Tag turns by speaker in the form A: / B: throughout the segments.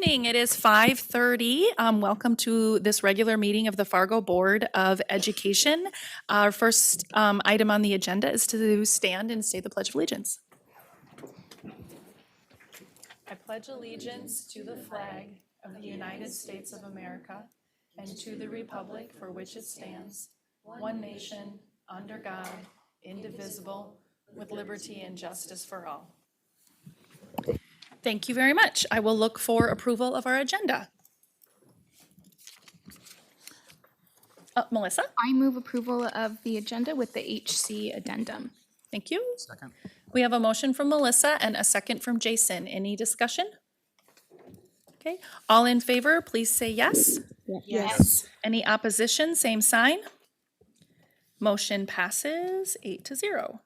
A: Evening. It is 5:30. Welcome to this regular meeting of the Fargo Board of Education. Our first item on the agenda is to stand and say the Pledge of Allegiance. I pledge allegiance to the flag of the United States of America and to the republic for which it stands, one nation, under God, indivisible, with liberty and justice for all. Thank you very much. I will look for approval of our agenda. Melissa?
B: I move approval of the agenda with the HC addendum.
A: Thank you.
C: Second.
A: We have a motion from Melissa and a second from Jason. Any discussion? Okay, all in favor, please say yes.
B: Yes.
A: Any opposition, same sign. Motion passes 8-0.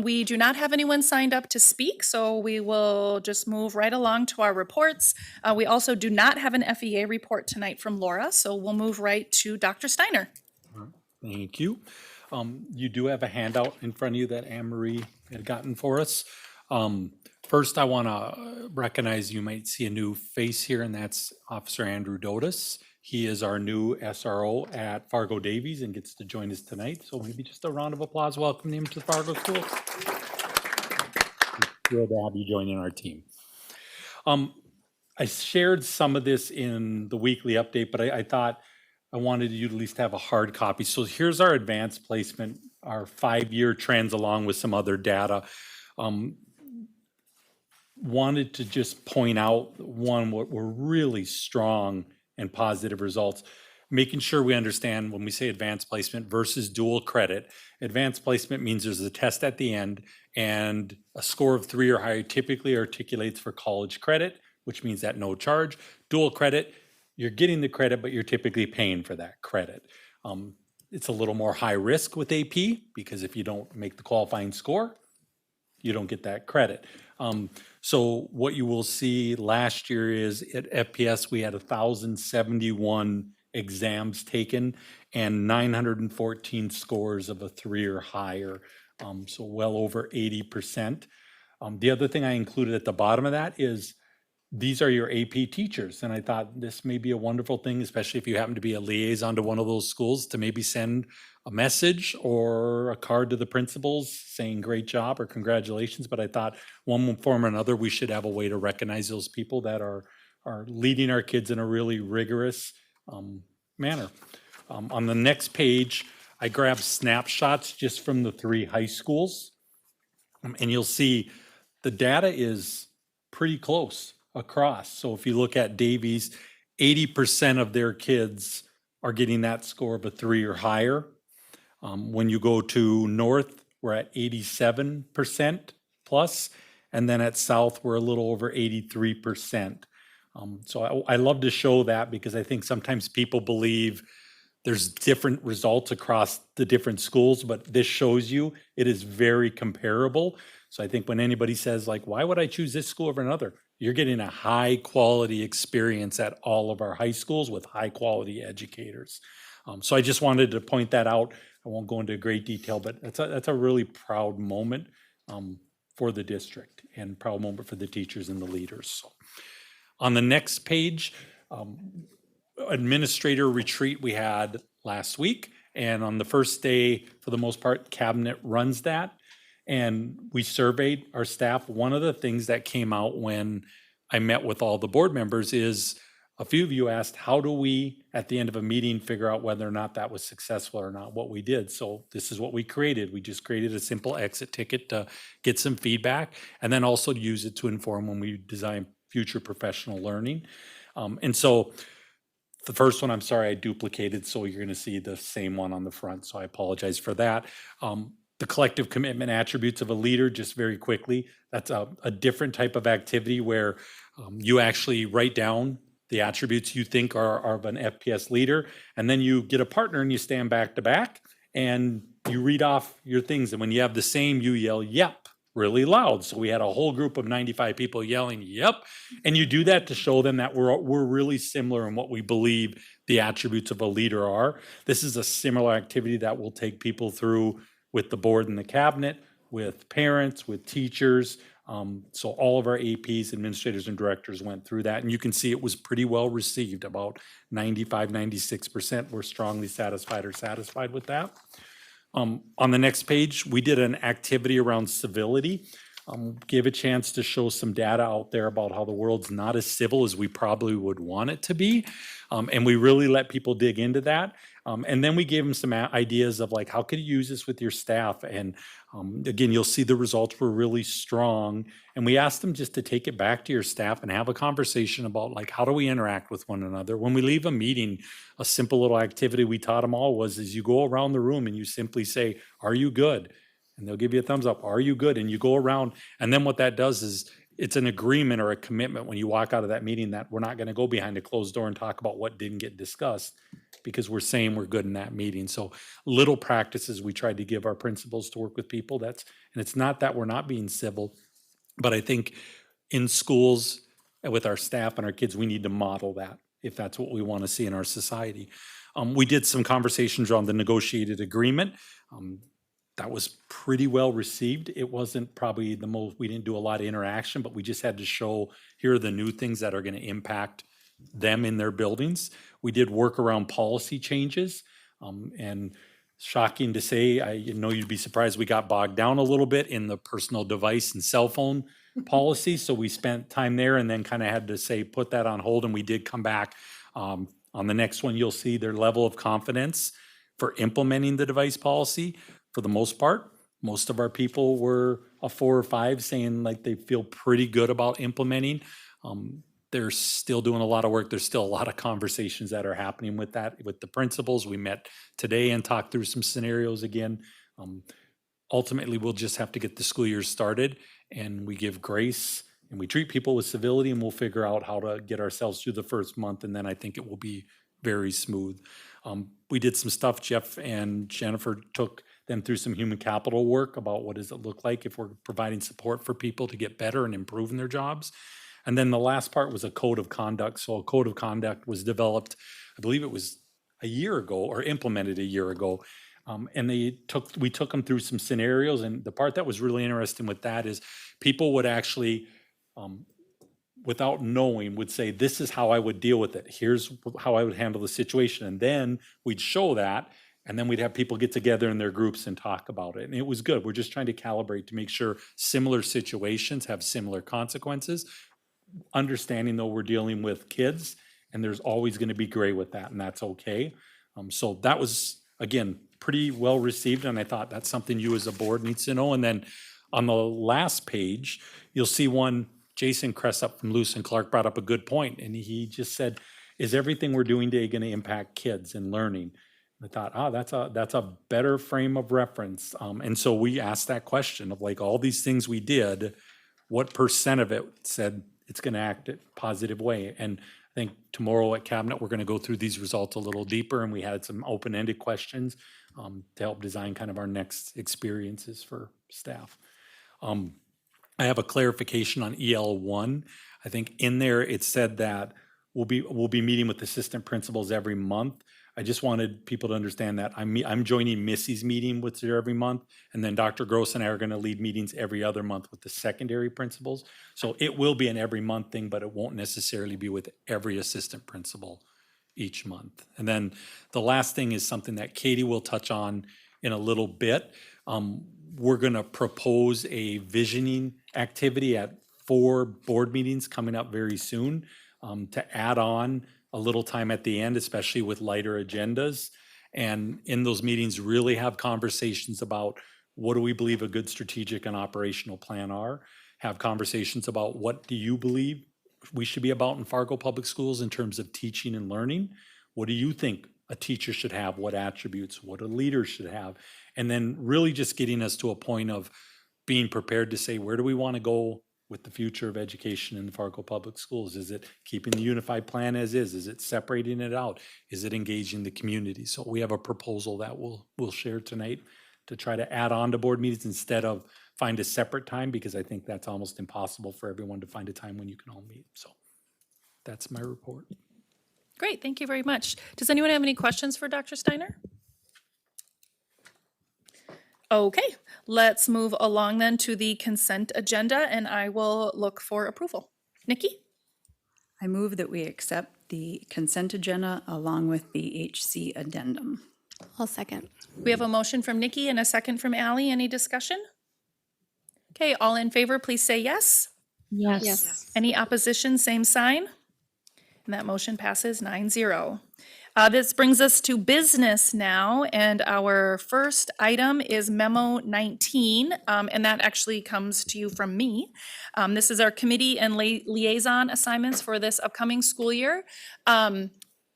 A: We do not have anyone signed up to speak, so we will just move right along to our reports. We also do not have an FEA report tonight from Laura, so we'll move right to Dr. Steiner.
C: Thank you. You do have a handout in front of you that Anne-Marie had gotten for us. First, I want to recognize you might see a new face here, and that's Officer Andrew Dotis. He is our new SRO at Fargo Davies and gets to join us tonight. So maybe just a round of applause welcoming him to Fargo Schools. Thrilled to have you joining our team. I shared some of this in the weekly update, but I thought I wanted you to at least have a hard copy. So here's our advanced placement, our 5-year trends along with some other data. Wanted to just point out, one, what were really strong and positive results, making sure we understand when we say advanced placement versus dual credit. Advanced placement means there's a test at the end, and a score of 3 or higher typically articulates for college credit, which means at no charge. Dual credit, you're getting the credit, but you're typically paying for that credit. It's a little more high risk with AP because if you don't make the qualifying score, you don't get that credit. So what you will see last year is at FPS, we had 1,071 exams taken and 914 scores of a 3 or higher. So well over 80%. The other thing I included at the bottom of that is these are your AP teachers. And I thought this may be a wonderful thing, especially if you happen to be a liaison to one of those schools, to maybe send a message or a card to the principals saying great job or congratulations. But I thought one form or another, we should have a way to recognize those people that are leading our kids in a really rigorous manner. On the next page, I grabbed snapshots just from the 3 high schools. And you'll see the data is pretty close across. So if you look at Davies, 80% of their kids are getting that score of a 3 or higher. When you go to North, we're at 87% plus, and then at South, we're a little over 83%. So I love to show that because I think sometimes people believe there's different results across the different schools, but this shows you it is very comparable. So I think when anybody says like, why would I choose this school over another? You're getting a high quality experience at all of our high schools with high quality educators. So I just wanted to point that out. I won't go into great detail, but that's a really proud moment for the district and proud moment for the teachers and the leaders. So on the next page, administrator retreat we had last week. And on the first day, for the most part, cabinet runs that. And we surveyed our staff. One of the things that came out when I met with all the board members is a few of you asked, how do we, at the end of a meeting, figure out whether or not that was successful or not, what we did? So this is what we created. We just created a simple exit ticket to get some feedback and then also to use it to inform when we design future professional learning. And so the first one, I'm sorry, I duplicated, so you're going to see the same one on the front, so I apologize for that. The collective commitment attributes of a leader, just very quickly, that's a different type of activity where you actually write down the attributes you think are of an FPS leader, and then you get a partner and you stand back to back and you read off your things. And when you have the same, you yell, yep, really loud. So we had a whole group of 95 people yelling, yep. And you do that to show them that we're really similar in what we believe the attributes of a leader are. This is a similar activity that will take people through with the board and the cabinet, with parents, with teachers, So all of our APs, administrators and directors went through that, and you can see it was pretty well received. About 95, 96% were strongly satisfied or satisfied with that. On the next page, we did an activity around civility. Gave a chance to show some data out there about how the world's not as civil as we probably would want it to be. And we really let people dig into that. And then we gave them some ideas of like, how could you use this with your staff? And again, you'll see the results were really strong. And we asked them just to take it back to your staff and have a conversation about like, how do we interact with one another? When we leave a meeting, a simple little activity we taught them all was, is you go around the room and you simply say, are you good? And they'll give you a thumbs up. Are you good? And you go around. And then what that does is it's an agreement or a commitment when you walk out of that meeting that we're not going to go behind a closed door and talk about what didn't get discussed because we're saying we're good in that meeting. So little practices we tried to give our principals to work with people. And it's not that we're not being civil, but I think in schools and with our staff and our kids, we need to model that if that's what we want to see in our society. We did some conversations around the negotiated agreement. That was pretty well received. It wasn't probably the most, we didn't do a lot of interaction, but we just had to show, here are the new things that are going to impact them in their buildings. We did work around policy changes. And shocking to say, I know you'd be surprised, we got bogged down a little bit in the personal device and cell phone policy. So we spent time there and then kind of had to say, put that on hold. And we did come back. On the next one, you'll see their level of confidence for implementing the device policy. For the most part, most of our people were a 4 or 5 saying like they feel pretty good about implementing. They're still doing a lot of work. There's still a lot of conversations that are happening with that, with the principals. We met today and talked through some scenarios again. Ultimately, we'll just have to get the school year started and we give grace and we treat people with civility and we'll figure out how to get ourselves through the first month. And then I think it will be very smooth. We did some stuff, Jeff and Jennifer took them through some human capital work about what does it look like if we're providing support for people to get better and improve in their jobs. And then the last part was a code of conduct. So a code of conduct was developed, I believe it was a year ago or implemented a year ago. And we took them through some scenarios. And the part that was really interesting with that is people would actually, without knowing, would say, this is how I would deal with it. Here's how I would handle the situation. And then we'd show that. And then we'd have people get together in their groups and talk about it. And it was good. We're just trying to calibrate to make sure similar situations have similar consequences. Understanding though we're dealing with kids and there's always going to be gray with that and that's okay. So that was, again, pretty well received. And I thought that's something you as a board needs to know. And then on the last page, you'll see one, Jason Cressup from Lewis and Clark brought up a good point. And he just said, is everything we're doing today going to impact kids and learning? I thought, that's a better frame of reference. And so we asked that question of like all these things we did, what % of it said it's going to act a positive way? And I think tomorrow at Cabinet, we're going to go through these results a little deeper. And we had some open-ended questions to help design kind of our next experiences for staff. I have a clarification on EL1. I think in there it said that we'll be meeting with assistant principals every month. I just wanted people to understand that I'm joining Missy's meeting with her every month, and then Dr. Gross and I are going to lead meetings every other month with the secondary principals. So it will be an every month thing, but it won't necessarily be with every assistant principal each month. And then the last thing is something that Katie will touch on in a little bit. We're going to propose a visioning activity at 4 board meetings coming up very soon to add on a little time at the end, especially with lighter agendas. And in those meetings, really have conversations about what do we believe a good strategic and operational plan are, have conversations about what do you believe we should be about in Fargo Public Schools in terms of teaching and learning. What do you think a teacher should have? What attributes? What a leader should have? And then really just getting us to a point of being prepared to say, where do we want to go with the future of education in the Fargo Public Schools? Is it keeping the unified plan as is? Is it separating it out? Is it engaging the community? So we have a proposal that we'll share tonight to try to add on to board meetings instead of find a separate time, because I think that's almost impossible for everyone to find a time when you can all meet. So that's my report.
A: Great, thank you very much. Does anyone have any questions for Dr. Steiner? Okay, let's move along then to the consent agenda, and I will look for approval. Nikki?
D: I move that we accept the consent agenda along with the HC addendum.
E: I'll second.
A: We have a motion from Nikki and a second from Ally. Any discussion? Okay, all in favor, please say yes.
E: Yes.
A: Any opposition, same sign. And that motion passes 9-0. This brings us to business now, and our first item is Memo 19, and that actually comes to you from me. This is our committee and liaison assignments for this upcoming school year.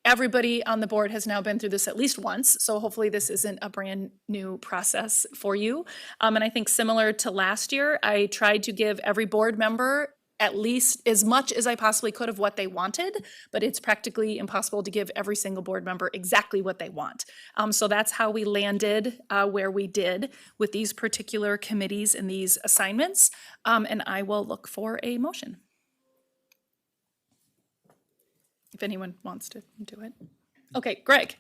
A: Everybody on the board has now been through this at least once, so hopefully this isn't a brand new process for you. And I think similar to last year, I tried to give every board member at least as much as I possibly could of what they wanted, but it's practically impossible to give every single board member exactly what they want. So that's how we landed where we did with these particular committees and these assignments. And I will look for a motion. If anyone wants to do it. Okay, Greg.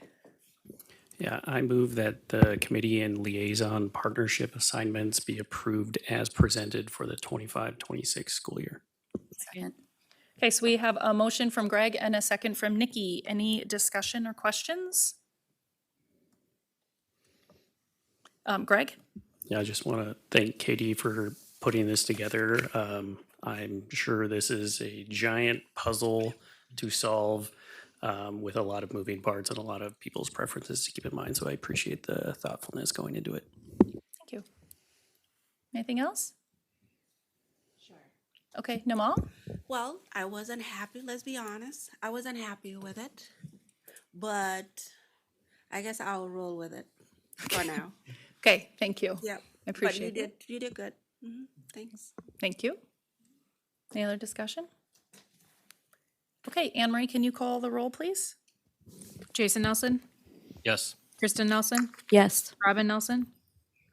F: Yeah, I move that the committee and liaison partnership assignments be approved as presented for the 25-26 school year.
D: Second.
A: Okay, so we have a motion from Greg and a second from Nikki. Any discussion or questions? Greg?
F: Yeah, I just want to thank Katie for putting this together. I'm sure this is a giant puzzle to solve with a lot of moving parts and a lot of people's preferences to keep in mind. So I appreciate the thoughtfulness going into it.
A: Thank you. Anything else? Sure. Okay, Namal?
G: Well, I wasn't happy, let's be honest. I wasn't happy with it. But I guess I'll roll with it for now.
A: Okay, thank you.
G: Yep.
A: I appreciate it.
G: But you did good. Thanks.
A: Thank you. Any other discussion? Okay, Anne Marie, can you call the roll, please?
H: Jason Nelson,
C: Yes.
H: Kristen Nelson,
E: Yes.
H: Robin Nelson,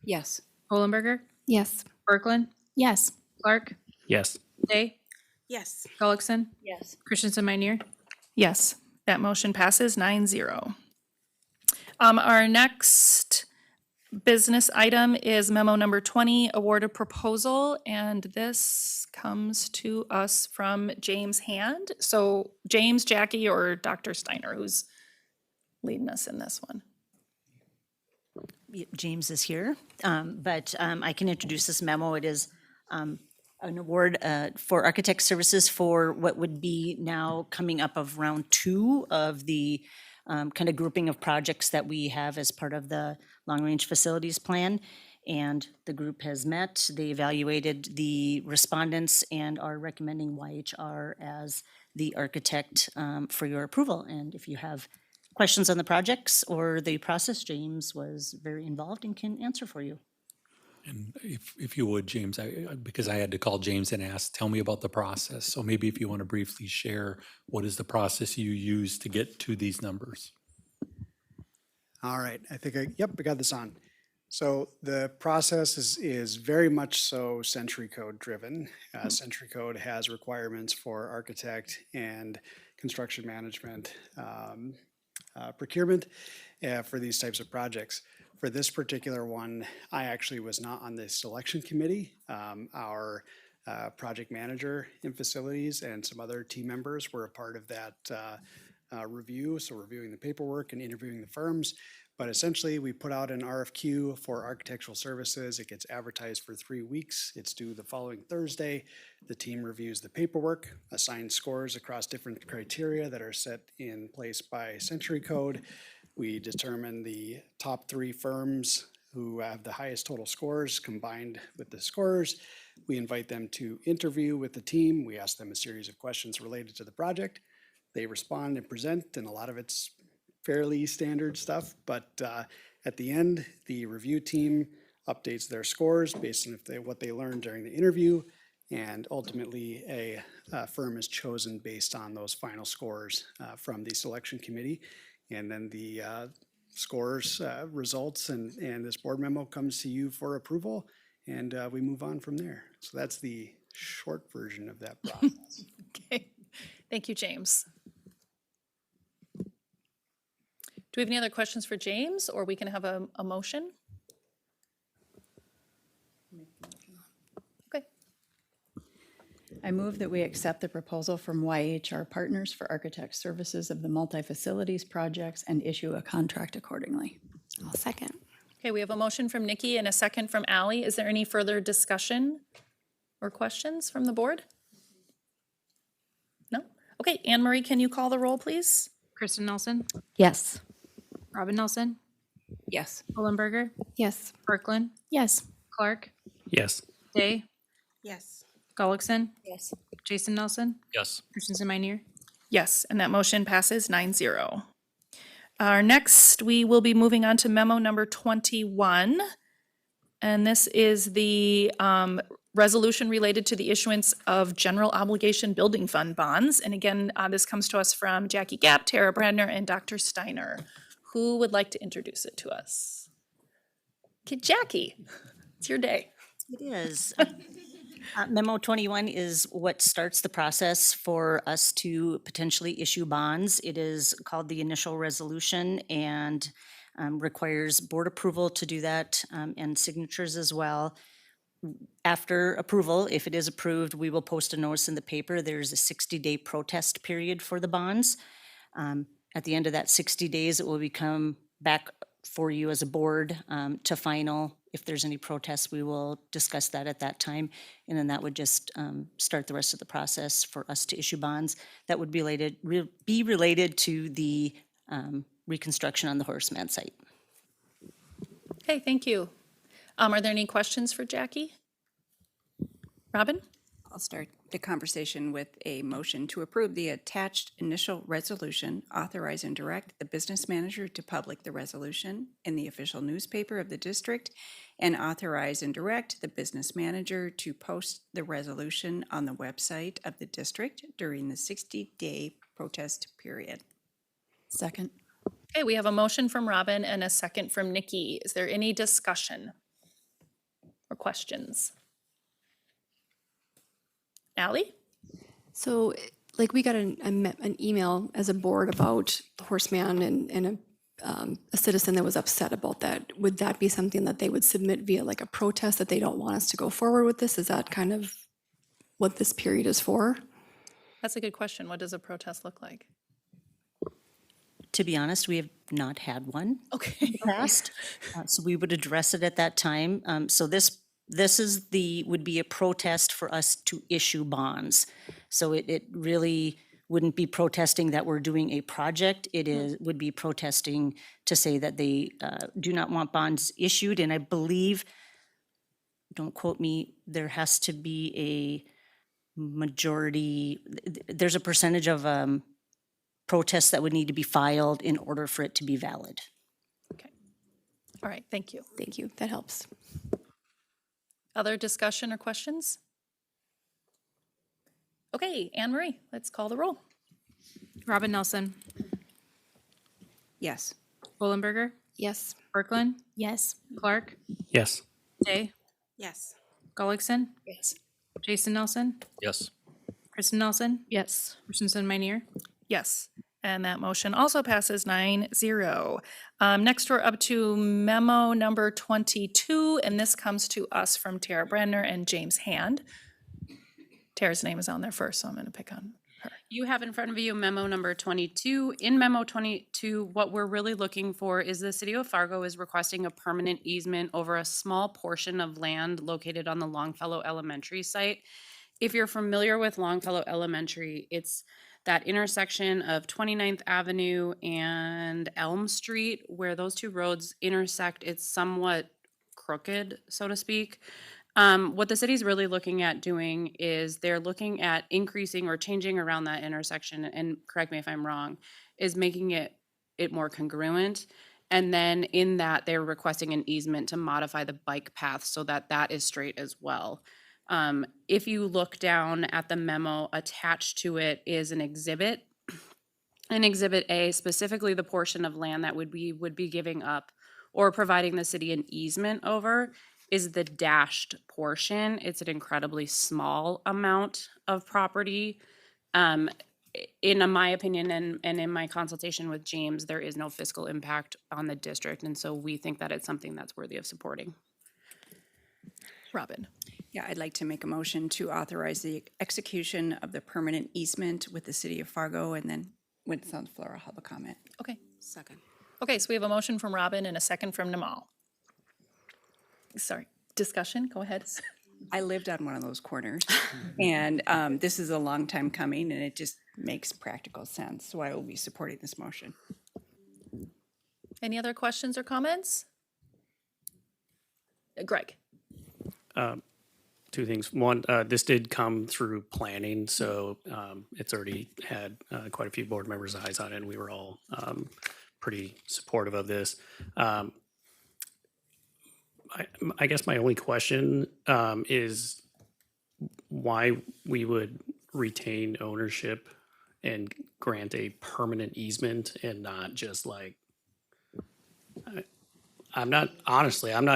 E: Yes.
H: Holenberger,
B: Yes.
H: Berkland,
B: Yes.
H: Clark,
F: Yes.
H: Day,
G: Yes.
H: Gullickson,
E: Yes.
H: Christensen Meinier.
A: Yes, that motion passes 9-0. Our next business item is memo number 20, award of proposal, and this comes to us from James Hand. So James, Jackie, or Dr. Steiner, who's leading us in this one?
I: James is here, but I can introduce this memo. It is an award for architect services for what would be now coming up of round 2 of the kind of grouping of projects that we have as part of the long-range facilities plan. And the group has met, they evaluated the respondents and are recommending YHR as the architect for your approval. And if you have questions on the projects or the process, James was very involved and can answer for you.
C: And if you would, James, because I had to call James and ask, tell me about the process. So maybe if you want to briefly share, what is the process you use to get to these numbers?
J: All right, I think I got this on. So the process is very much so Century Code driven. Century Code has requirements for architect and construction management procurement for these types of projects. For this particular one, I actually was not on the selection committee. Our project manager in facilities and some other team members were a part of that review, so reviewing the paperwork and interviewing the firms. But essentially, we put out an RFQ for architectural services. It gets advertised for 3 weeks. It's due the following Thursday. The team reviews the paperwork, assigns scores across different criteria that are set in place by Century Code. We determine the top 3 firms who have the highest total scores combined with the scorers. We invite them to interview with the team. We ask them a series of questions related to the project. They respond and present, and a lot of it's fairly standard stuff, but at the end, the review team updates their scores based on what they learned during the interview, and ultimately a firm is chosen based on those final scores from the selection committee. And then the scores results and this board memo comes to you for approval, and we move on from there. So that's the short version of that process.
A: Okay, thank you, James. Do we have any other questions for James, or we can have a motion?
D: I move that we accept the proposal from YHR Partners for architect services of the multi-facilities projects and issue a contract accordingly.
E: I'll second.
A: Okay, we have a motion from Nikki and a second from Ally. Is there any further discussion or questions from the board? No? Okay, Anne Marie, can you call the roll, please?
H: Kristen Nelson,
E: Yes.
H: Robin Nelson,
E: Yes.
H: Holenberger,
E: Yes.
H: Kirkland,
E: Yes.
H: Clark,
F: Yes.
H: Day,
G: Yes.
H: Gullickson,
E: Yes.
H: Jason Nelson,
F: Yes.
H: Christensen Meineer.
A: Yes, and that motion passes 9-0. Our next, we will be moving on to memo number 21. And this is the resolution related to the issuance of general obligation building fund bonds. And again, this comes to us from Jackie Gapp, Tara Brandner, and Dr. Steiner. Who would like to introduce it to us? Okay, Jackie, it's your day.
I: It is. Memo 21 is what starts the process for us to potentially issue bonds. It is called the initial resolution and requires board approval to do that and signatures as well. After approval, if it is approved, we will post a notice in the paper. There's a 60-day protest period for the bonds. At the end of that 60 days, it will become back for you as a board to final. If there's any protests, we will discuss that at that time. And then that would just start the rest of the process for us to issue bonds. That would be related to the reconstruction on the Horseman site.
A: Okay, thank you. Are there any questions for Jackie? Robin?
D: I'll start the conversation with a motion to approve the attached initial resolution, authorize and direct the business manager to publish the resolution in the official newspaper of the district, and authorize and direct the business manager to post the resolution on the website of the district during the 60-day protest period. Second.
A: Okay, we have a motion from Robin and a second from Nikki. Is there any discussion or questions? Ally?
E: So, like, we got an email as a board about the Horseman and a citizen that was upset about that. Would that be something that they would submit via like a protest that they don't want us to go forward with this? Is that kind of what this period is for?
A: That's a good question. What does a protest look like?
I: To be honest, we have not had one in
A: Okay.
I: the past, so we would address it at that time. So this would be a protest for us to issue bonds. So it really wouldn't be protesting that we're doing a project. Would be protesting to say that they do not want bonds issued. And I believe, don't quote me, there has to be a majority, there's a percentage of protests that would need to be filed in order for it to be valid.
A: Okay. All right, thank you.
E: Thank you. That helps.
A: Other discussion or questions? Okay, Anne Marie, let's call the roll.
H: Robin Nelson,
D: Yes.
H: Holenberger,
E: Yes.
H: Kirkland,
E: Yes.
H: Clark,
F: Yes.
H: Day,
G: Yes.
H: Gullickson,
E: Yes.
H: Jason Nelson,
F: Yes.
H: Kristen Nelson,
E: Yes.
H: Christensen Meineer.
A: Yes, and that motion also passes 9-0. Next, we're up to memo number 22, and this comes to us from Tara Brandner and James Hand. Tara's name is on there first, so I'm going to pick on her.
K: You have in front of you memo number 22. In memo 22, what we're really looking for is the city of Fargo is requesting a permanent easement over a small portion of land located on the Longfellow Elementary site. If you're familiar with Longfellow Elementary, it's that intersection of 29th Avenue and Elm Street where those two roads intersect. It's somewhat crooked, so to speak. What the city's really looking at doing is they're looking at increasing or changing around that intersection, and correct me if I'm wrong, is making it more congruent. And then in that, they're requesting an easement to modify the bike path so that that is straight as well. If you look down at the memo, attached to it is an exhibit. An exhibit A, specifically the portion of land that would be giving up or providing the city an easement over, is the dashed portion. It's an incredibly small amount of property. In my opinion, and in my consultation with James, there is no fiscal impact on the district. And so we think that it's something that's worthy of supporting.
A: Robin.
D: Yeah, I'd like to make a motion to authorize the execution of the permanent easement with the city of Fargo, and then when it sounds Flora, I'll have a comment.
A: Okay.
G: Second.
A: Okay, so we have a motion from Robin and a second from Namal. Sorry, discussion, go ahead.
D: I lived on one of those corners, and this is a long time coming, and it just makes practical sense. So I will be supporting this motion.
A: Any other questions or comments? Greg?
F: Two things. One, this did come through planning, so it's already had quite a few board members' eyes on it, and we were all pretty supportive of this. I guess my only question is why we would retain ownership and grant a permanent easement and not just like, I'm not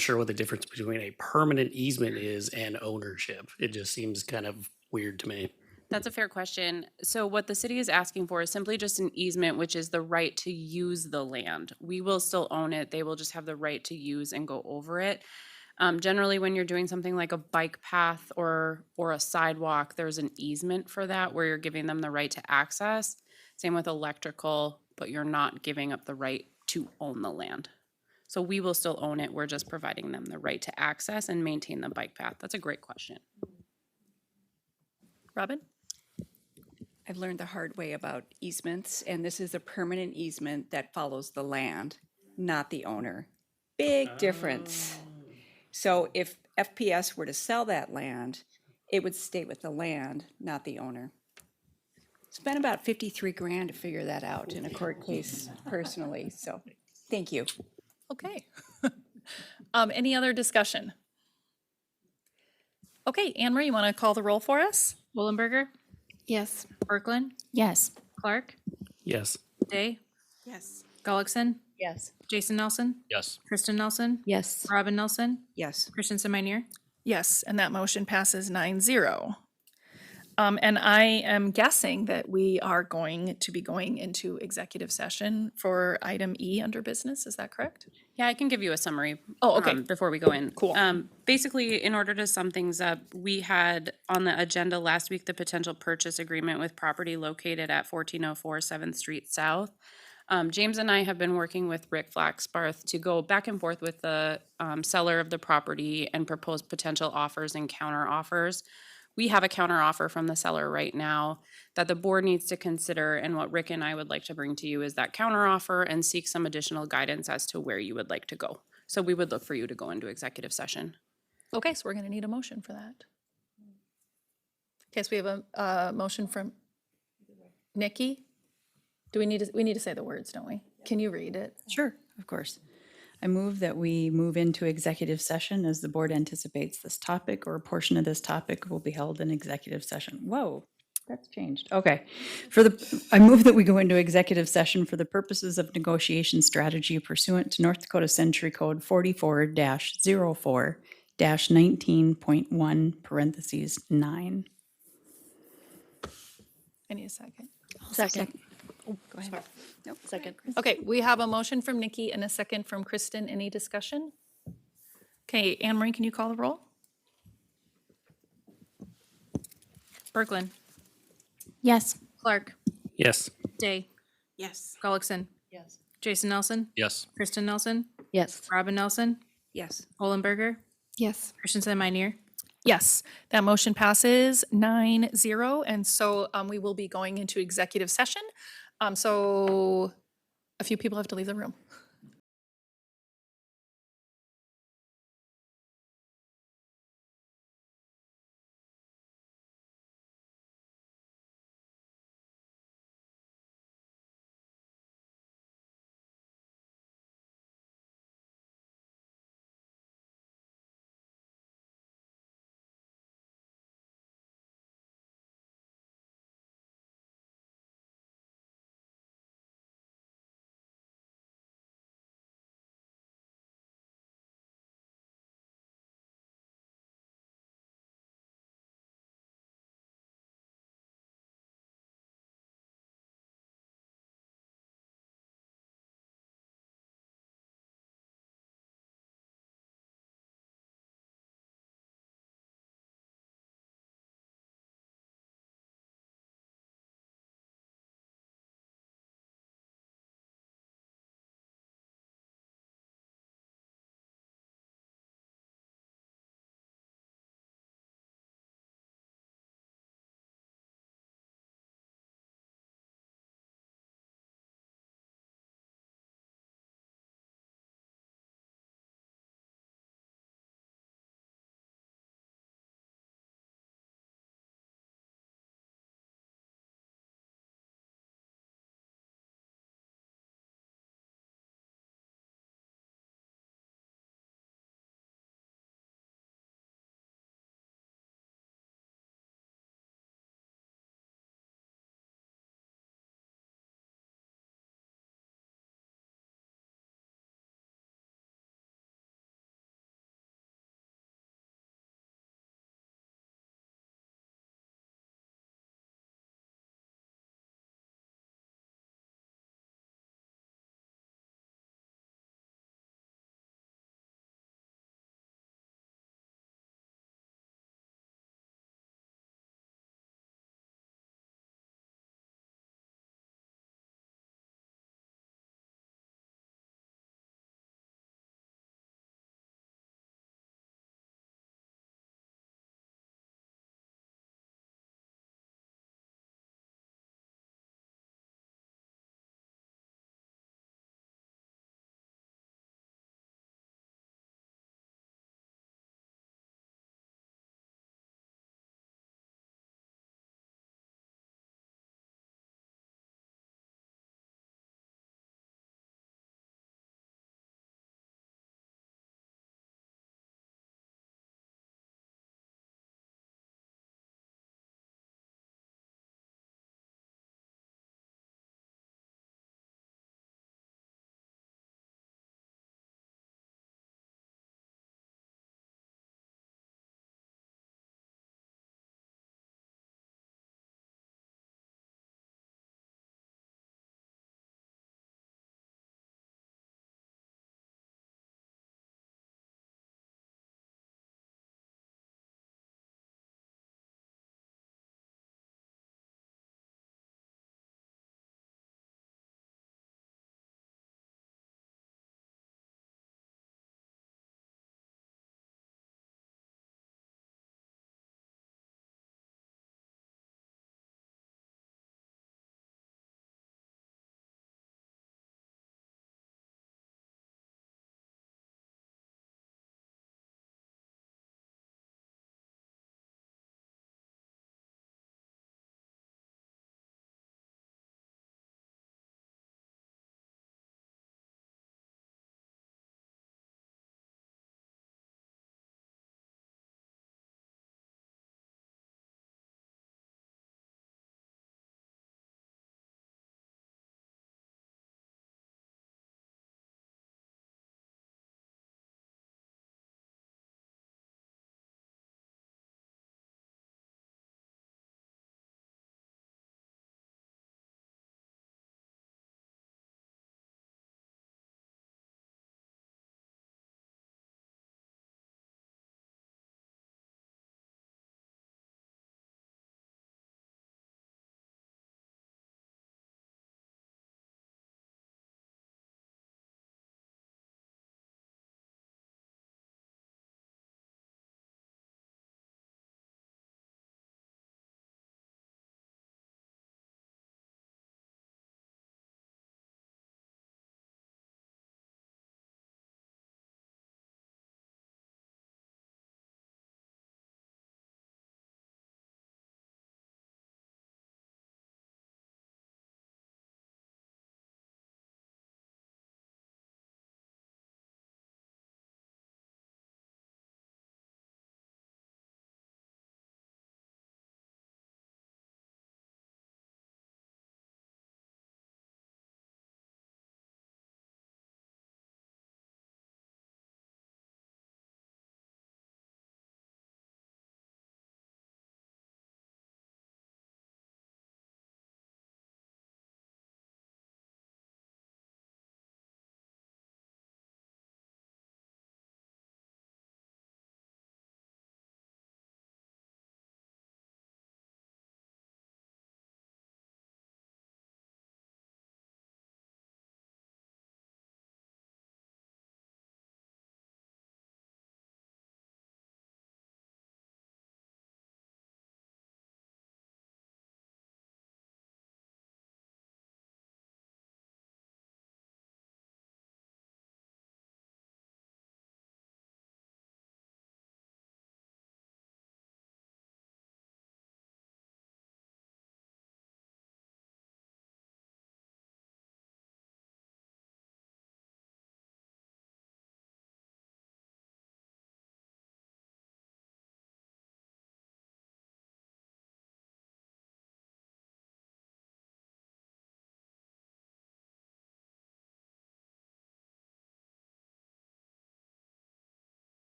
F: sure what the difference between a permanent easement is and ownership. It just seems kind of weird to me.
K: That's a fair question. So what the city is asking for is simply just an easement, which is the right to use the land. We will still own it. They will just have the right to use and go over it. Generally, when you're doing something like a bike path or a sidewalk, there's an easement for that where you're giving them the right to access. Same with electrical, but you're not giving up the right to own the land. So we will still own it. We're just providing them the right to access and maintain the bike path. That's a great question.
A: Robin?
D: I've learned the hard way about easements, and this is a permanent easement that follows the land, not the owner. Big difference. So if FPS were to sell that land, it would stay with the land, not the owner. Spent about 53 grand to figure that out in a court case personally, so thank you.
A: Okay. Any other discussion? Okay, Anne Marie, you want to call the roll for us?
H: Wollenberger,
E: Yes.
H: Berglund,
B: Yes.
H: Clark,
F: Yes.
H: Day,
G: Yes.
H: Gullickson,
I: Yes.
H: Jason Nelson,
C: Yes.
H: Kristen Nelson,
E: Yes.
H: Robin Nelson,
D: Yes.
H: Christensen Meinier.
A: Yes, and that motion passes 9-0. And I am guessing that we are going to be going into executive session for item E under business. Is that correct?
K: Yeah, I can give you a summary.
A: Oh, okay.
K: Before we go in.
A: Cool.
K: Basically, in order to sum things up, we had on the agenda last week the potential purchase agreement with property located at 1404 7th Street South. James and I have been working with Rick Flaxbarth to go back and forth with the seller of the property and propose potential offers and counter offers. We have a counter offer from the seller right now that the board needs to consider, and what Rick and I would like to bring to you is that counter offer and seek some additional guidance as to where you would like to go. So we would look for you to go into executive session.
A: Okay, so we're going to need a motion for that. Okay, so we have a motion from Nikki. Do we need to say the words, don't we? Can you read it?
L: Sure, of course. I move that we move into executive session as the board anticipates this topic or a portion of this topic will be held in executive session. Whoa, that's changed. Okay. I move that we go into executive session for the purposes of negotiation strategy pursuant to North Dakota Century Code 44-04-19.1 parentheses 9.
A: I need a second.
E: Second.
D: Go ahead. Nope.
E: Second.
A: Okay, we have a motion from Nikki and a second from Kristen. Any discussion? Okay, Anne Marie, can you call the roll?
H: Berglund,
B: Yes.
H: Clark,
F: Yes.
H: Day,
G: Yes.
H: Gullickson. Yes. Jason Nelson,
C: Yes.
H: Kristen Nelson,
E: Yes.
H: Robin Nelson,
D: Yes.
H: Wollenberger,
E: Yes.
H: Christensen Meinier.
A: Yes, that motion passes 9-0, and so we will be going into executive session. So a few people have to leave the room.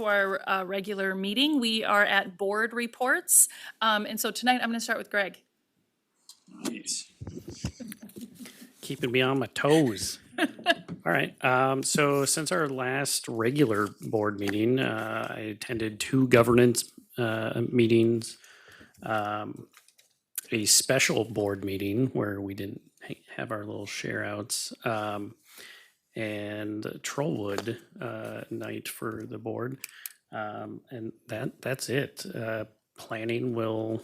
A: to our regular meeting. We are at board reports. And so tonight I'm going to start with Greg.
F: Keeping me on my toes. All right. So since our last regular board meeting, I attended 2 governance meetings, a special board meeting where we didn't have our little share outs, and Trollwood night for the board. And that's it. Planning will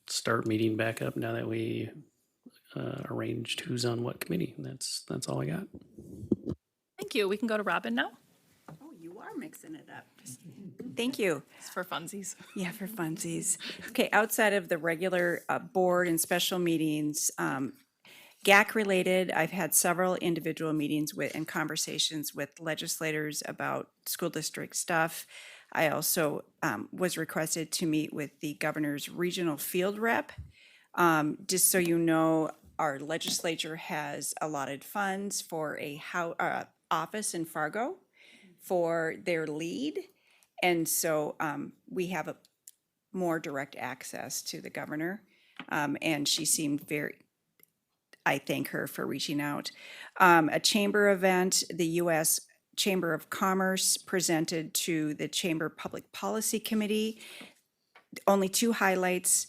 F: start meeting back up now that we arranged who's on what committee. That's all I got.
A: Thank you. We can go to Robin now.
D: Oh, you are mixing it up. Thank you.
A: It's for funsies.
D: Yeah, for funsies. Okay, outside of the regular board and special meetings, GAC related, I've had several individual meetings with and conversations with legislators about school district stuff. I also was requested to meet with the governor's regional field rep. Just so you know, our legislature has allotted funds for a office in Fargo for their lead. And so we have a more direct access to the governor. And she seemed I thank her for reaching out. A chamber event, the U.S. Chamber of Commerce presented to the Chamber Public Policy Committee. Only 2 highlights.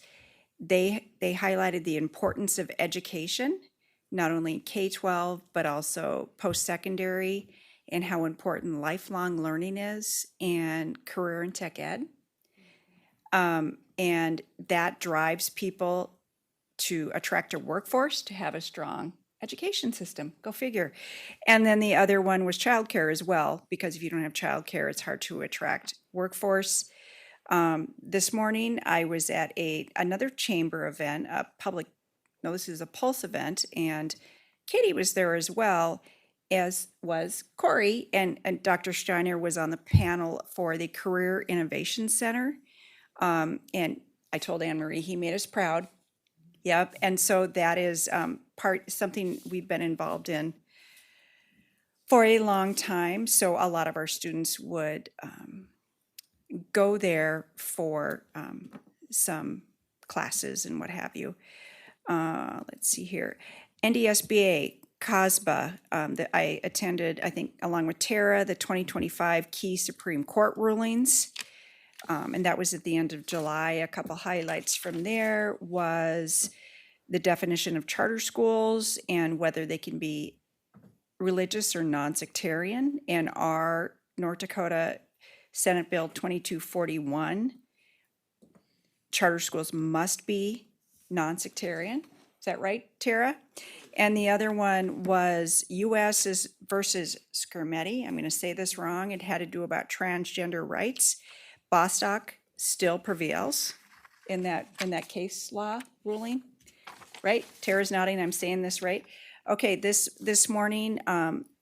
D: They highlighted the importance of education, not only K-12, but also post-secondary, and how important lifelong learning is and career and tech ed. And that drives people to attract a workforce, to have a strong education system. Go figure. And then the other one was childcare as well, because if you don't have childcare, it's hard to attract workforce. This morning, I was at another chamber event, this is a Pulse event, and Katie was there as well, as was Corey, and Dr. Steiner was on the panel for the Career Innovation Center. And I told Anne Marie he made us proud. Yep, and so that is something we've been involved in for a long time. So a lot of our students would go there for some classes and what have you. Let's see here. NDSBA, COSBA, that I attended, I think, along with Tara, the 2025 key Supreme Court rulings. And that was at the end of July. A couple highlights from there was the definition of charter schools and whether they can be religious or non-sectarian. And our North Dakota Senate Bill 2241, charter schools must be non-sectarian. Is that right, Tara? And the other one was U.S. versus Skermetti. I'm going to say this wrong. It had to do about transgender rights. Bostock still prevails in that case law ruling, right? Tara's nodding, I'm saying this right. Okay, this morning,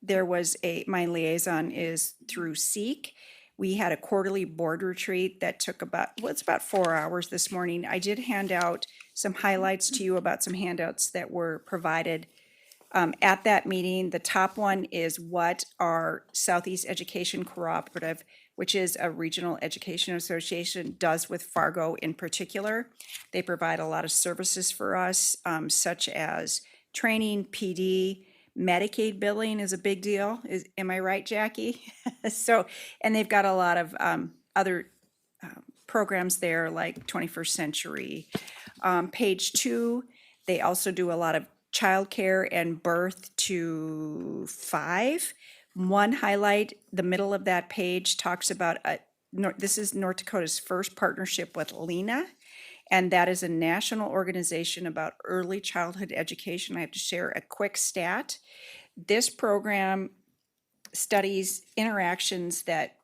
D: there was my liaison is through SEEK. We had a quarterly board retreat that took about 4 hours this morning. I did hand out some highlights to you about some handouts that were provided at that meeting. The top one is what our Southeast Education Cooperative, which is a regional education association, does with Fargo in particular. They provide a lot of services for us, such as training, PD, Medicaid billing is a big deal. Am I right, Jackie? So, and they've got a lot of other programs there like 21st Century. Page 2, they also do a lot of childcare and birth to 5. One highlight, the middle of that page talks about, this is North Dakota's first partnership with LENA, and that is a national organization about early childhood education. I have to share a quick stat. This program studies interactions that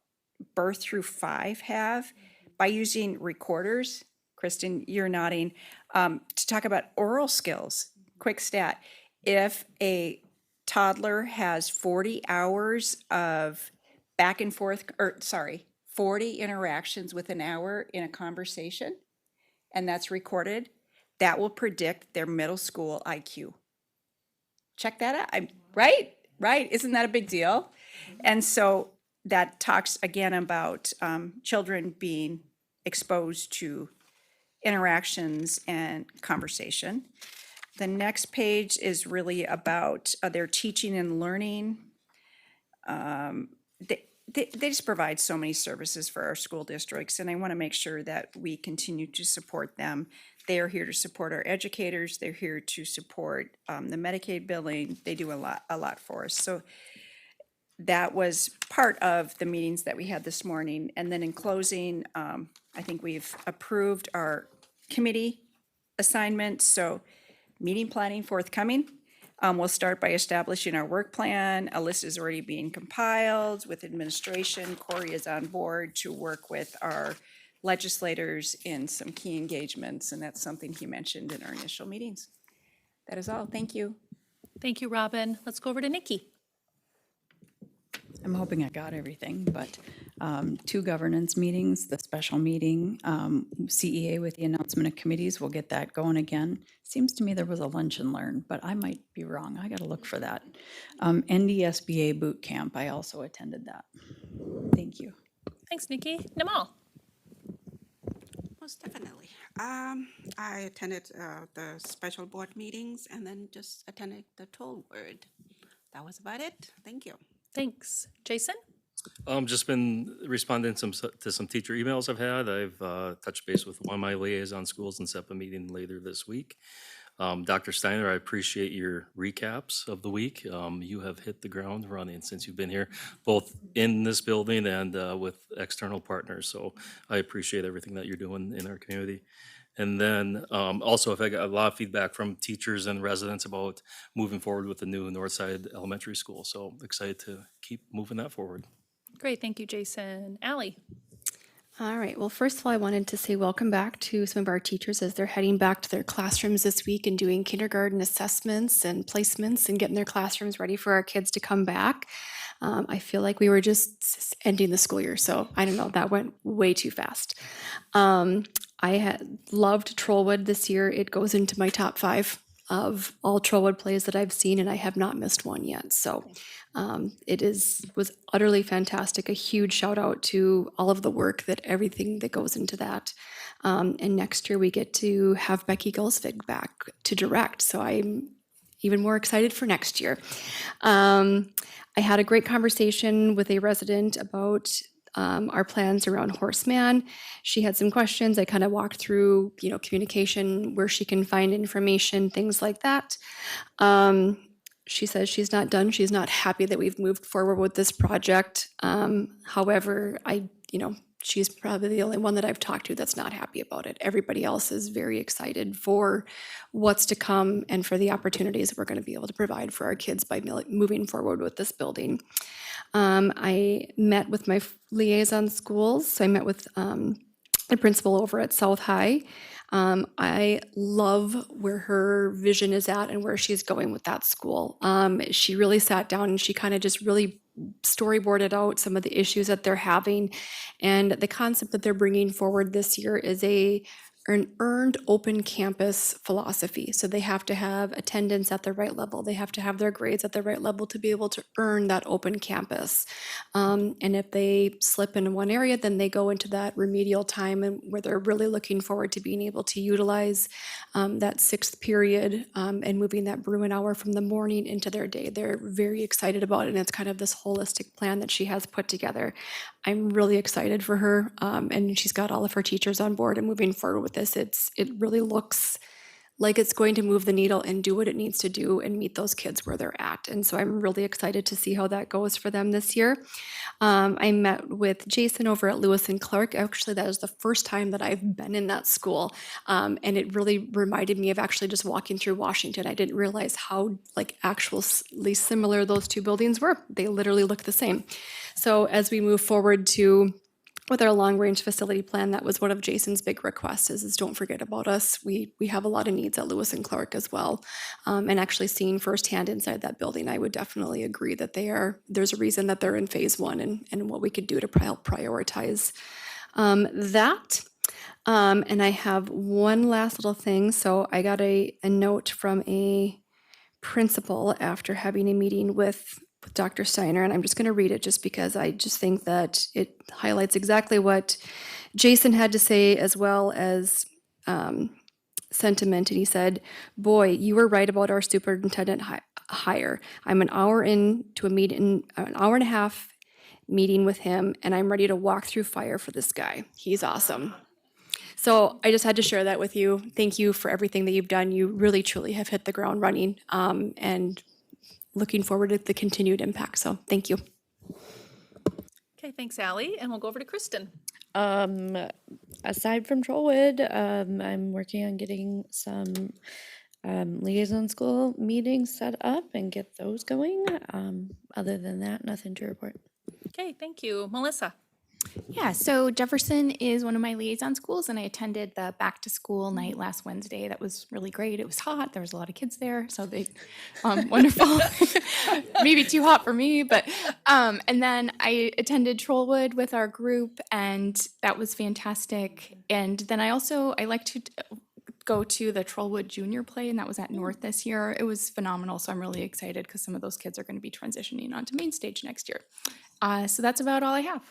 D: birth through 5 have by using recorders. Kristen, you're nodding, to talk about oral skills. Quick stat, if a toddler has 40 hours of 40 interactions with an hour in a conversation, and that's recorded, that will predict their middle school IQ. Check that out, right? Isn't that a big deal? And so that talks again about children being exposed to interactions and conversation. The next page is really about their teaching and learning. They just provide so many services for our school districts, and I want to make sure that we continue to support them. They are here to support our educators. They're here to support the Medicaid billing. They do a lot for us. So that was part of the meetings that we had this morning. And then in closing, I think we've approved our committee assignments. So meeting planning forthcoming. We'll start by establishing our work plan. A list is already being compiled with administration. Corey is on board to work with our legislators in some key engagements, and that's something he mentioned in our initial meetings. That is all. Thank you.
A: Thank you, Robin. Let's go over to Nikki.
L: I'm hoping I got everything, but 2 governance meetings, the special meeting, CEA with the announcement of committees, we'll get that going again. Seems to me there was a lunch and learn, but I might be wrong. I got to look for that. NDSBA boot camp, I also attended that. Thank you.
A: Thanks, Nikki. Namal.
G: Most definitely. I attended the special board meetings and then just attended the toll word. That was about it. Thank you.
A: Thanks. Jason?
M: Just been responding to some teacher emails I've had. I've touched base with one of my liaison schools and set up a meeting later this week. Dr. Steiner, I appreciate your recaps of the week. You have hit the ground running since you've been here, both in this building and with external partners. So I appreciate everything that you're doing in our community. And then also, I've got a lot of feedback from teachers and residents about moving forward with the new Northside Elementary School. So excited to keep moving that forward.
A: Great. Thank you, Jason. Allie?
E: All right. Well, first of all, I wanted to say welcome back to some of our teachers as they're heading back to their classrooms this week and doing kindergarten assessments and placements and getting their classrooms ready for our kids to come back. I feel like we were just ending the school year, so I don't know, that went way too fast. I had loved Trollwood this year. It goes into my top 5 of all Trollwood plays that I've seen, and I have not missed one yet. So it was utterly fantastic. A huge shout out to all of the work everything that goes into that. And next year we get to have Becky Gulsvig back to direct. So I'm even more excited for next year. I had a great conversation with a resident about our plans around Horseman. She had some questions. I kind of walked through, communication, where she can find information, things like that. She says she's not done. She's not happy that we've moved forward with this project. However, she's probably the only one that I've talked to that's not happy about it. Everybody else is very excited for what's to come and for the opportunities we're going to be able to provide for our kids by moving forward with this building. I met with my liaison schools. So I met with the principal over at South High. I love where her vision is at and where she's going with that school. She really sat down and she kind of just really storyboarded out some of the issues that they're having. And the concept that they're bringing forward this year is an earned open campus philosophy. So they have to have attendance at the right level. They have to have their grades at the right level to be able to earn that open campus. And if they slip in one area, then they go into that remedial time and where they're really looking forward to being able to utilize that 6th period and moving that Bruin hour from the morning into their day. They're very excited about it, and it's kind of this holistic plan that she has put together. I'm really excited for her, and she's got all of her teachers on board and moving forward with this. It really looks like it's going to move the needle and do what it needs to do and meet those kids where they're at. And so I'm really excited to see how that goes for them this year. I met with Jason over at Lewis and Clark. Actually, that was the first time that I've been in that school. And it really reminded me of actually just walking through Washington. I didn't realize how actually similar those 2 buildings were. They literally look the same. So as we move forward with our long-range facility plan, that was one of Jason's big requests is don't forget about us. We have a lot of needs at Lewis and Clark as well. And actually seeing firsthand inside that building, I would definitely agree that there's a reason that they're in phase 1 and what we could do to help prioritize that. And I have one last little thing. So I got a note from a principal after having a meeting with with Dr. Steiner, and I'm just going to read it just because I just think that it highlights exactly what Jason had to say, as well as sentiment. And he said, "Boy, you were right about our superintendent hire. I'm an hour into a meeting, an hour and a half meeting with him, and I'm ready to walk through fire for this guy. He's awesome." So I just had to share that with you. Thank you for everything that you've done. You really, truly have hit the ground running, and looking forward to the continued impact. So thank you.
A: Okay, thanks, Ally. And we'll go over to Kristen.
N: Aside from Trollwood, I'm working on getting some liaison school meetings set up and get those going. Other than that, nothing to report.
A: Okay, thank you. Melissa.
B: Yeah, so Jefferson is one of my liaison schools, and I attended the back to school night last Wednesday. That was really great. It was hot. There was a lot of kids there, so they wonderful. Maybe too hot for me, but and then I attended Trollwood with our group, and that was fantastic. And then I like to go to the Trollwood Junior Play, and that was at North this year. It was phenomenal, so I'm really excited because some of those kids are going to be transitioning onto main stage next year. So that's about all I have.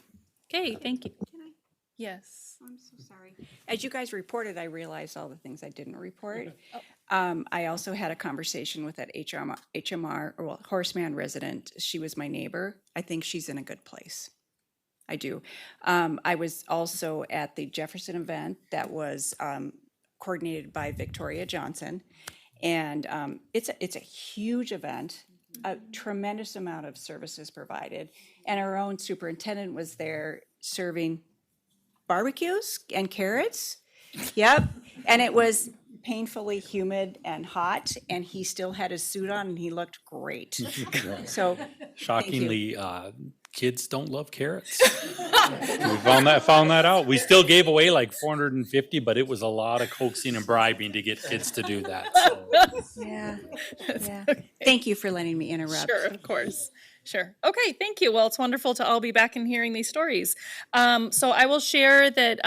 A: Okay, thank you.
D: Can I?
A: Yes.
D: I'm so sorry. As you guys reported, I realized all the things I didn't report. I also had a conversation with that HMR, or well, Horseman resident. She was my neighbor. I think she's in a good place. I do. I was also at the Jefferson event that was coordinated by Victoria Johnson. And it's a huge event, a tremendous amount of services provided. And our own superintendent was there serving barbecues and carrots. Yep. And it was painfully humid and hot, and he still had his suit on and he looked great. So thank you.
C: Shockingly, kids don't love carrots. We found that out. We still gave away like 450, but it was a lot of coaxing and bribing to get kids to do that. So.
D: Yeah. Yeah. Thank you for letting me interrupt.
A: Sure, of course. Sure. Okay, thank you. Well, it's wonderful to all be back and hearing these stories. So I will share that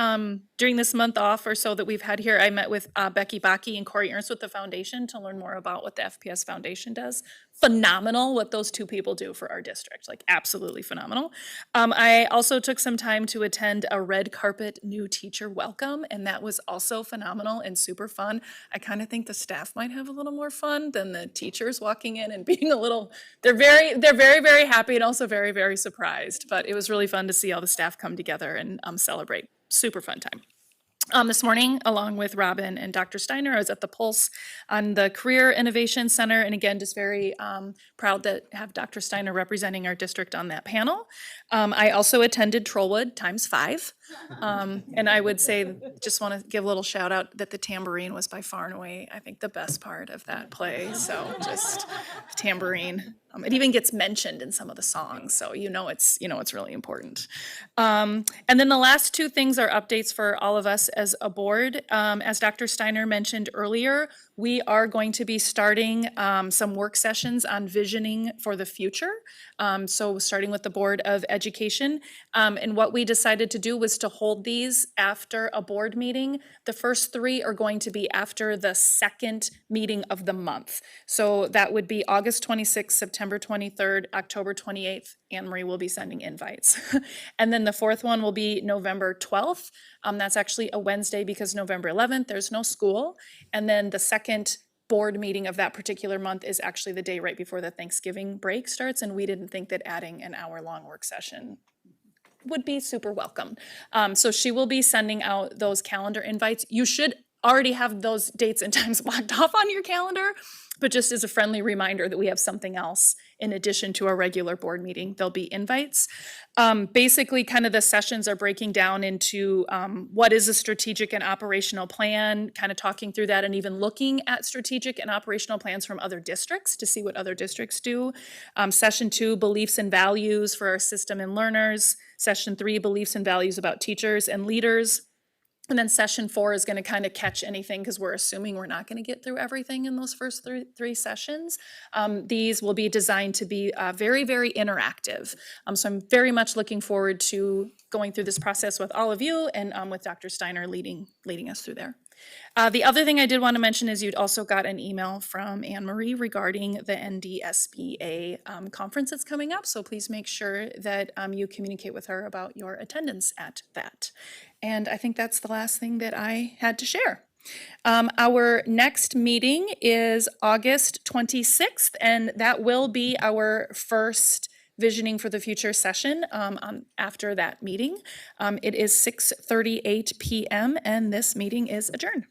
A: during this month off or so that we've had here, I met with Becky Bakke and Corey Ernst with the foundation to learn more about what the FPS Foundation does. Phenomenal what those two people do for our district, like absolutely phenomenal. I also took some time to attend a red carpet new teacher welcome, and that was also phenomenal and super fun. I kind of think the staff might have a little more fun than the teachers walking in and being a little, they're very, very happy and also very, very surprised. But it was really fun to see all the staff come together and celebrate. Super fun time. This morning, along with Robin and Dr. Steiner, I was at the Pulse on the Career Innovation Center. And again, just very proud to have Dr. Steiner representing our district on that panel. I also attended Trollwood ×5. And I would say, just want to give a little shout out that the tambourine was by far and away, I think, the best part of that play. So just the tambourine. It even gets mentioned in some of the songs, so it's really important. And then the last two things are updates for all of us as a board. As Dr. Steiner mentioned earlier, we are going to be starting some work sessions on visioning for the future. So starting with the Board of Education. And what we decided to do was to hold these after a board meeting. The first three are going to be after the second meeting of the month. So that would be August 26th, September 23rd, October 28th. Anne Marie will be sending invites. And then the fourth one will be November 12th. That's actually a Wednesday because November 11th, there's no school. And then the second board meeting of that particular month is actually the day right before the Thanksgiving break starts. And we didn't think that adding an hour-long work session would be super welcome. So she will be sending out those calendar invites. You should already have those dates and times blocked off on your calendar, but just as a friendly reminder that we have something else in addition to our regular board meeting, there'll be invites. Basically, kind of the sessions are breaking down into what is a strategic and operational plan, kind of talking through that and even looking at strategic and operational plans from other districts to see what other districts do. Session 2, beliefs and values for our system and learners. Session 3, beliefs and values about teachers and leaders. And then session 4 is going to kind of catch anything because we're assuming we're not going to get through everything in those first three sessions. These will be designed to be very, very interactive. So I'm very much looking forward to going through this process with all of you and with Dr. Steiner leading us through there. The other thing I did want to mention is you'd also got an email from Anne Marie regarding the NDSBA conference that's coming up. So please make sure that you communicate with her about your attendance at that. And I think that's the last thing that I had to share. Our next meeting is August 26th, and that will be our first Visioning for the Future session after that meeting. It is 6:38 p.m. and this meeting is adjourned.